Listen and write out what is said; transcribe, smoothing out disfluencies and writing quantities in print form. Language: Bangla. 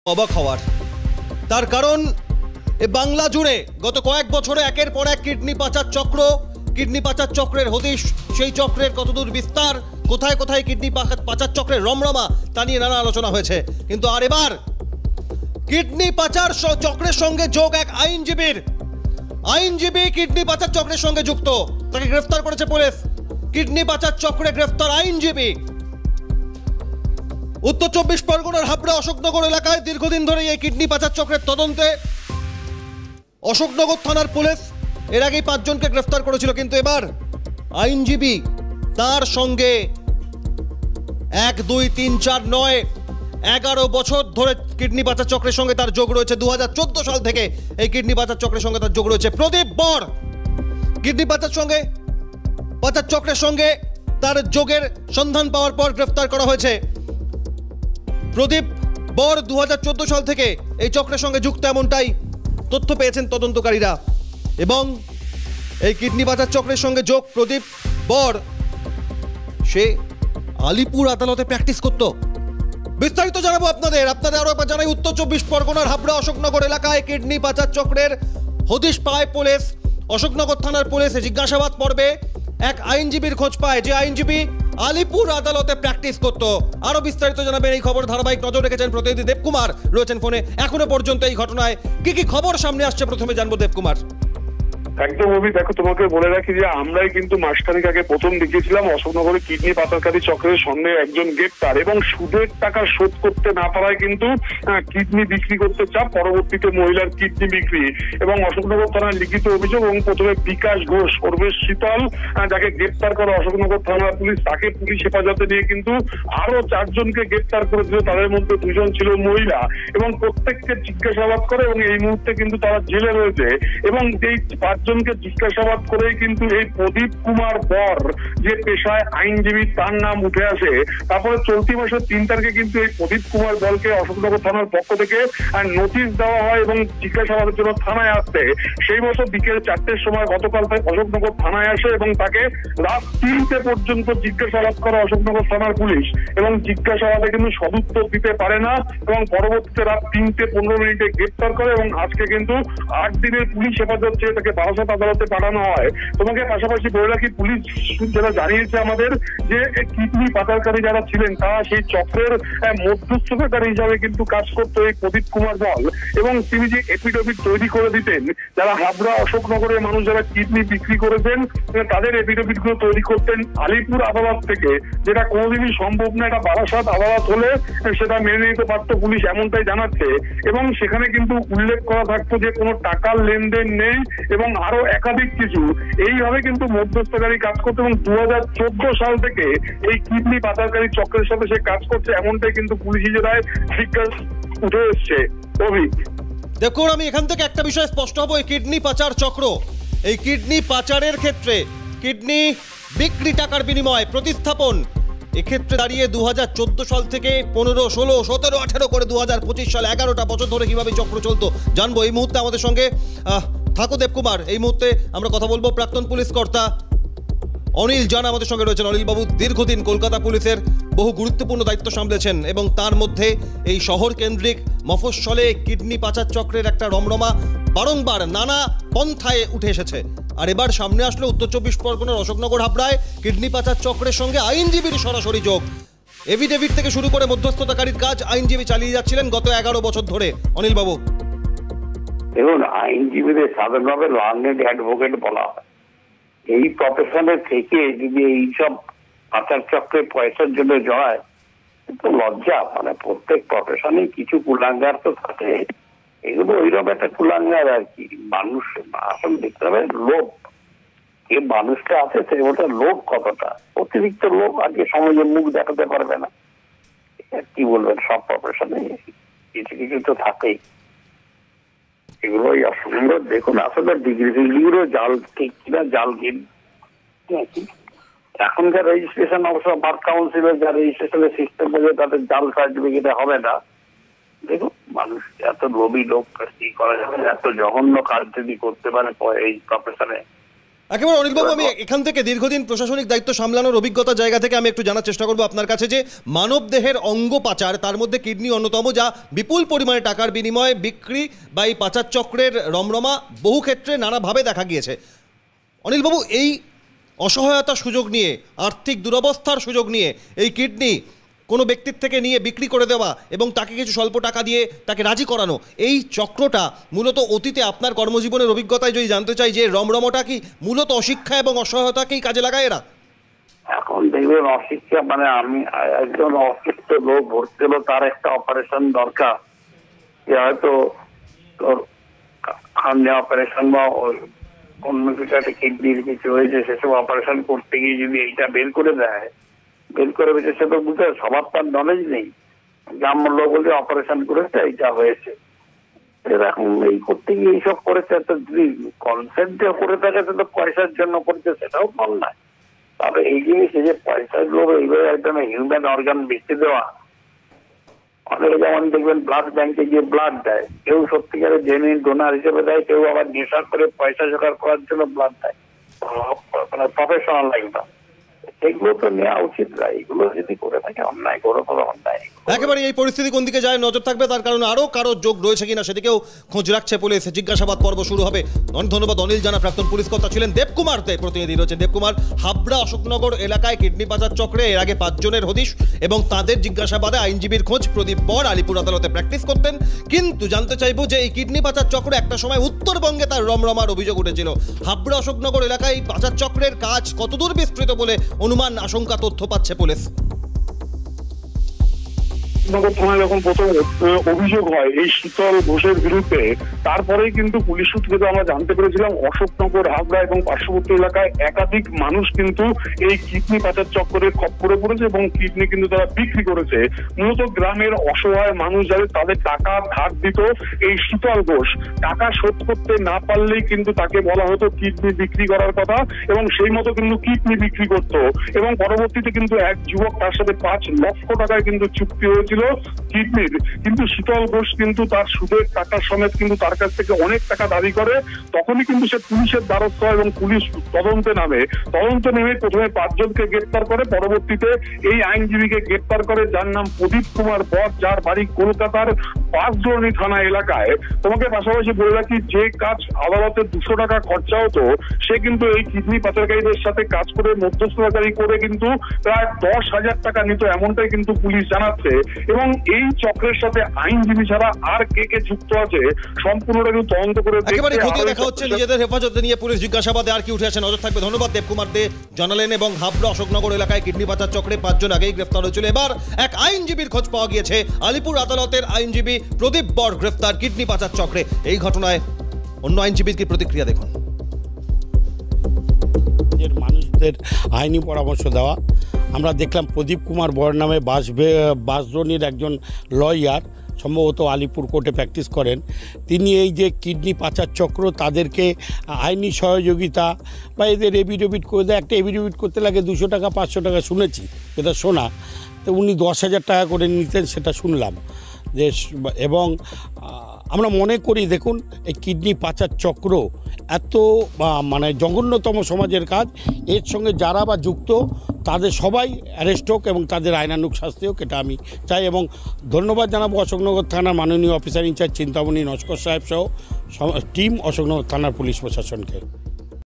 অবাক হওয়ার তার কারণ বাংলা জুড়ে গত কয়েক বছরে একের পর এক কিডনি পাচার চক্রের হদিশ, সেই চক্রের কতদূর বিস্তার, কোথায় কোথায় কিডনি পাচার চক্রের রমরমা, তা নিয়ে নানা আলোচনা হয়েছে। কিন্তু আর এবার কিডনি পাচার চক্রের সঙ্গে যোগ এক আইনজীবী কিডনি পাচার চক্রের সঙ্গে যুক্ত, তাকে গ্রেফতার করেছে পুলিশ। কিডনি পাচার চক্রে গ্রেফতার আইনজীবী। উত্তর 24 পরগনার হাবড়া অশোকনগর এলাকায় দীর্ঘদিন ধরে এই কিডনি পাচার চক্রের তদন্তে অশোকনগর থানার পুলিশ এর আগেই 5 জনকে গ্রেফতার করেছিল, কিন্তু এবার আইনজীবী তার সঙ্গে 1, 2, 3, 4 নয় 11 বছর ধরে কিডনি পাচার চক্রের সঙ্গে তার যোগ রয়েছে। 2014 সাল থেকে এই কিডনি পাচার চক্রের সঙ্গে তার যোগ রয়েছে। প্রদীপ বর কিডনি পাচার চক্রের সঙ্গে তার যোগের সন্ধান পাওয়ার পর গ্রেফতার করা হয়েছে। প্রদীপ বর 2014 সাল থেকে এই চক্রের সঙ্গে যুক্ত, এমনটাই তথ্য পেয়েছেন তদন্তকারীরা। এবং এই কিডনি পাচার চক্রের সঙ্গে যোগ প্রদীপ বর, সে আলিপুর আদালতে প্র্যাকটিস করত। বিস্তারিত জানাবো আপনাদের আরো একবার জানাই, উত্তর 24 পরগনার হাবড়া অশোকনগর এলাকায় কিডনি পাচার চক্রের হদিশ পায় পুলিশ। অশোকনগর থানার পুলিশ জিজ্ঞাসাবাদ পর্বে এক আইনজীবীর খোঁজ পায়, যে আইনজীবী আলিপুর আদালতে প্র্যাকটিস করত। আরো বিস্তারিত জানাবেন, এই খবর ধারাবাহিক নজর রেখেছেন প্রতিনিধি দেবকুমার, রয়েছেন ফোনে। এখনো পর্যন্ত এই ঘটনায় কি খবর সামনে আসছে প্রথমে জানবো দেবকুমার। একদম অভি, দেখো তোমাকে বলে রাখি যে আমরাই কিন্তু মাসখানেক আগে প্রথম দেখেছিলাম অশোকনগরে কিডনি পাচারকারী চক্রের সঙ্গে একজন গ্রেপ্তার, এবং সুদের টাকা শোধ করতে না পারায় কিন্তু কিডনি বিক্রি করতে চাপ, পরবর্তীতে মহিলার কিডনি বিক্রি এবং অশোকনগর থানার লিখিত অভিযোগ। এবং প্রথমে বিকাশ ঘোষ, পরবেশ শীতল, যাকে গ্রেপ্তার করে অশোকনগর থানার পুলিশ, তাকে পুলিশ হেফাজতে নিয়ে কিন্তু আরো 4 জনকে গ্রেপ্তার করেছিল। তাদের মধ্যে 2 জন ছিল মহিলা, এবং প্রত্যেককে জিজ্ঞাসাবাদ করে এবং এই মুহূর্তে কিন্তু তারা জেলে রয়েছে। এবং এই 5 জনকে জিজ্ঞাসাবাদ করেই কিন্তু এই প্রদীপ কুমার বর, যে পেশায় আইনজীবী, তার নাম উঠে আসে। তারপরে চলতি মাসের 3 তারিখে কিন্তু এই প্রদীপ কুমার বরকে অশোকনগর থানার পক্ষ থেকে নোটিশ দেওয়া হয় এবং জিজ্ঞাসাবাদের জন্য থানায় আসতে। সেই বছর বিকেল 4টের সময় গতকাল অশোকনগর থানায় আসে এবং তাকে রাত 3টে পর্যন্ত জিজ্ঞাসাবাদ করে অশোকনগর থানার পুলিশ, এবং জিজ্ঞাসাবাদে কিন্তু সদুত্তর দিতে পারে না, এবং পরবর্তীতে রাত 3:15 গ্রেপ্তার করে। এবং আজকে কিন্তু 8 দিনের পুলিশ হেফাজত চেয়ে তাকে আদালতে পাঠানো হয়। তোমাকে পাশাপাশি বলে রাখি, পুলিশ যারা জানিয়েছে আমাদের যে কিডনি পাচারকারী যারা ছিলেন তারা সেই চক্রের মধ্যস্থতাকারী হিসাবে কিন্তু কাজ করতো এই প্রদীপ কুমার বল, এবং তিনি যে এফিডেভিট তৈরি করে দিতেন, যারা হাবড়া অশোকনগরের মানুষ যারা কিডনি বিক্রি করেছেন তাদের এফিডেভিট গুলো তৈরি করতেন আলিপুর আদালত থেকে, যেটা কোনোদিনই সম্ভব না। এটা বারাসাত আদালত হলে সেটা মেনে নিতে পারতো পুলিশ, এমনটাই জানাচ্ছে। এবং সেখানে কিন্তু উল্লেখ করা থাকতো যে কোনো টাকার লেনদেন নেই এবং আরো একাধিক কিছু। এইভাবে কিন্তু মধ্যস্থকারী কাজ করতে, এবং 2014 সাল থেকে এই কিডনি পাচারকারী চক্রের সাথে সে কাজ করছে, এমনটাই কিন্তু পুলিশ ইজারায় জিজ্ঞাসা উঠে এসছে। দেখুন, আমি এখান থেকে একটা বিষয় স্পষ্ট হবো, এই কিডনি পাচার চক্র, এই কিডনি পাচারের ক্ষেত্রে কিডনি বিক্রি টাকার বিনিময় প্রতিস্থাপন, এক্ষেত্রে দাঁড়িয়ে 2014 সাল থেকে 15, 16, 17, 18 করে 2025 সাল 11টা বছর ধরে কিভাবে চক্র চলতো জানবো। এই মুহূর্তে আমাদের সঙ্গে থাকো দেবকুমার। এই মুহূর্তে আমরা কথা বলবো প্রাক্তন পুলিশ কর্তা অনিল জানা আমাদের সঙ্গে রয়েছেন। অনিল বাবু দীর্ঘদিন কলকাতা পুলিশের বহু গুরুত্বপূর্ণ দায়িত্ব সামলেছেন, এবং তার মধ্যে এই শহর কেন্দ্রিক মফস্বলে কিডনি পাচার চক্রের একটা রমরমা বারংবার নানা পন্থায় উঠে এসেছে। আর এবার সামনে আসলো উত্তর 24 পরগনার অশোকনগর হাবড়ায় কিডনি পাচার চক্রের সঙ্গে আইনজীবীর সরাসরি যোগ। এফিডেভিট থেকে শুরু করে মধ্যস্থতাকারীর কাজ আইনজীবী চালিয়ে যাচ্ছিলেন গত 11 বছর ধরে। অনিল বাবু, দেখুন, আইনজীবীদের সাধারণভাবে লার্নেড অ্যাডভোকেট বলা হয়। এই প্রফেশনে থেকে যদি এইসব পাচার চক্রে পয়সার জন্য জড়ায়, তো লজ্জা। মানে প্রত্যেক প্রফেশনে কিছু কুলাঙ্গার তো থাকে, এগুলো ওইরকম একটা কুলাঙ্গার আর কি। মানুষ আসলে দেখতে হবে লোভ, যে মানুষটা আছে সে ওটা লোভ কতটা, অতিরিক্ত লোভ আজকে সমাজে মুখ দেখাতে পারবে না। কি বলবেন, সব প্রফেশনে কিছু কিছু তো থাকেই। এগুলোই অসুন্দর। দেখুন, আসলে ডিগ্রিগুলো জাল ঠিক কিনা, জাল কি এখনকার রেজিস্ট্রেশন অবশ্য বার কাউন্সিলের যা রেজিস্ট্রেশনের সিস্টেম আছে তাদের জাল সার্টিফিকেটে হবে না। দেখুন, মানুষ এত লোভী লোক কি করা যাবে, এত জঘন্য কাজ যদি করতে পারে এই প্রফেশনে, একেবারে অনিলবাবু, আমি এখান থেকে দীর্ঘদিন প্রশাসনিক দায়িত্ব সামলানোর অভিজ্ঞতার জায়গা থেকে আমি একটু জানার চেষ্টা করবো আপনার কাছে যে মানবদেহের অঙ্গ পাচার, তার মধ্যে কিডনি অন্যতম, যা বিপুল পরিমাণে টাকার বিনিময়ে বিক্রি বা এই পাচার চক্রের রমরমা বহু ক্ষেত্রে নানাভাবে দেখা গিয়েছে। অনিলবাবু, এই অসহায়তার সুযোগ নিয়ে, আর্থিক দুরবস্থার সুযোগ নিয়ে এই কিডনি কোনো ব্যক্তির থেকে নিয়ে বিক্রি করে দেওয়া এবং তাকে কিছু স্বল্প টাকা দিয়ে তাকে রাজি করানো, এই চক্রটা মূলত অতীতে আপনার কর্মজীবনের অভিজ্ঞতায় যদি জানতে চাই যে রমরমটা কি মূলত অশিক্ষা এবং অসহায়তাকেই কাজে লাগায় এরা? এখন দেখবেন অশিক্ষা মানে আমি একজন অসুস্থ লোক ভর্তি হলো, তার একটা অপারেশন দরকার, যে হয়তো তোর হার্নিয়া অপারেশন বা অন্য কিছু একটা কিডনির কিছু হয়েছে, সেসব অপারেশন করতে গিয়ে যদি এইটা বের করে দেয়, বের করে বেঁচে, সে তো বুঝতে সবার তার নলেজ নেই। গ্রাম্য লোক বলতে অপারেশন করেছে, এইটা হয়েছে, এখন এই করতে গিয়ে এইসব করেছে। তো যদি কনসেন্ট দিয়ে করে থাকে তো পয়সার জন্য করছে, সেটাও কম নয়। তবে এই জিনিস যে পয়সার লোক এইভাবে একদম হিউম্যান অর্গান বেঁচে দেওয়া, অনেকে যেমন দেখবেন ব্লাড ব্যাংকে গিয়ে ব্লাড দেয়, কেউ সত্যিকারের জেনুইন ডোনার হিসেবে দেয়, কেউ আবার নেশা করে পয়সা জোগাড় করার জন্য ব্লাড দেয়, মানে প্রফেশনাল লাইফটা। এগুলো তো নেওয়া উচিত না, এগুলো যদি করে থাকে অন্যায়, করে কোনো অন্যায়। একেবারে এই পরিস্থিতি কোন দিকে যায় নজর থাকবে, তার কারণে আরও কারো যোগ রয়েছে কিনা সেদিকেও খোঁজ রাখছে পুলিশ। জিজ্ঞাসাবাদ পর্ব শুরু হবে। ধন্যবাদ অনিল জানা, প্রাক্তন পুলিশ কর্তা ছিলেন। দেবকুমার দে প্রতিনিধি রয়েছেন। দেবকুমার, হাবড়া অশোকনগর এলাকায় কিডনি পাচার চক্রে এর আগে 5 জনের হদিশ এবং তাদের জিজ্ঞাসাবাদে আইনজীবীর খোঁজ। প্রদীপ বর আলিপুর আদালতে প্র্যাকটিস করতেন, কিন্তু জানতে চাইবো যে এই কিডনি পাচার চক্র একটা সময় উত্তরবঙ্গে তার রমরমার অভিযোগ উঠেছিল। হাবড়া অশোকনগর এলাকায় পাচার চক্রের কাজ কতদূর বিস্তৃত বলে অনুমান, আশঙ্কা, তথ্য পাচ্ছে পুলিশ? নগর থানায় যখন প্রথম অভিযোগ হয় এই শীতল ঘোষের বিরুদ্ধে, তারপরেই কিন্তু পুলিশ সূত্রে আমরা জানতে পেরেছিলাম অশোকনগর, হাবড়া এবং পার্শ্ববর্তী এলাকায় একাধিক মানুষ কিন্তু এই কিডনি পাচার চক্করের খপ্পরে পড়েছে এবং কিডনি কিন্তু তারা বিক্রি করেছে। মূলত গ্রামের অসহায় মানুষ যাদের, তাদের টাকা ধার দিত এই শীতল ঘোষ, টাকা শোধ করতে না পারলেই কিন্তু তাকে বলা হতো কিডনি বিক্রি করার কথা এবং সেই মতো কিন্তু কিডনি বিক্রি করত। এবং পরবর্তীতে কিন্তু এক যুবক তার সাথে 5 লক্ষ টাকায় কিন্তু চুক্তি হয়েছিল কিডনির, কিন্তু শীতল ঘোষ কিন্তু তার সুদের টাকার সমেত কিন্তু তার কাছ থেকে অনেক টাকা দাবি করে। তখনই কিন্তু সে পুলিশের দ্বারস্থ হয় এবং পুলিশ তদন্তে নেমে প্রথমে 5 জনকে গ্রেপ্তার করে, পরবর্তীতে এই আইনজীবীকে গ্রেপ্তার করে, যার নাম প্রদীপ কুমার বর, যার বাড়ি কলকাতার বাঁশদ্রোণী থানা এলাকায়। তোমাকে পাশাপাশি বলে রাখি, যে কাজ আদালতে 200 টাকা খরচা হতো, সে কিন্তু এই কিডনি পাচারকারীদের সাথে কাজ করে মধ্যস্থতাকারী করে কিন্তু প্রায় 10,000 টাকা নিত, এমনটাই কিন্তু পুলিশ জানাচ্ছে। এবং এই চক্রের সাথে আইনজীবী ছাড়া আর কে কে যুক্ত আছে সম্পূর্ণটা কিন্তু তদন্ত করে একেবারে খতিয়ে দেখা হচ্ছে। নিজেদের হেফাজতে নিয়ে পুলিশ জিজ্ঞাসাবাদে আর কি উঠে আসে নজর থাকবে। ধন্যবাদ দেবকুমার দে জানালেন। এবং হাবড়া অশোকনগর এলাকায় কিডনি পাচার চক্রে 5 জন আগেই গ্রেফতার হয়েছিল। এবার এক আইনজীবীর খোঁজ পাওয়া গিয়েছে। আলিপুর আদালতের আইনজীবী প্রদীপ বর গ্রেফতার কিডনি পাচার চক্রে। এই ঘটনায় অন্য আইনজীবীর কি প্রতিক্রিয়া দেখুন। মানুষদের আইনি পরামর্শ দেওয়া, আমরা দেখলাম প্রদীপ কুমার বর নামে বাঁশদ্রোণীর একজন লয়ার, সম্ভবত আলিপুর কোর্টে প্র্যাকটিস করেন। তিনি এই যে কিডনি পাচার চক্র, তাদেরকে আইনি সহযোগিতা বা এদের এভিডেভিট করে দেয়। একটা এভিডেভিট করতে লাগে 200 টাকা 500 টাকা, শুনেছি, এটা শোনা। তো উনি 10,000 টাকা করে নিতেন, সেটা শুনলাম। যে এবং আমরা মনে করি, দেখুন, এই কিডনি পাচার চক্র এত মানে জঘন্যতম সমাজের কাজ, এর সঙ্গে যারা বা যুক্ত তাদের সবাই অ্যারেস্ট হোক এবং তাদের আইনানুগ শাস্তি হোক, এটা আমি চাই। এবং ধন্যবাদ জানাবো অশোকনগর থানার মাননীয় অফিসার ইনচার্জ চিন্তামণি নস্কর সাহেব সহ টিম অশোকনগর থানার পুলিশ প্রশাসনকে।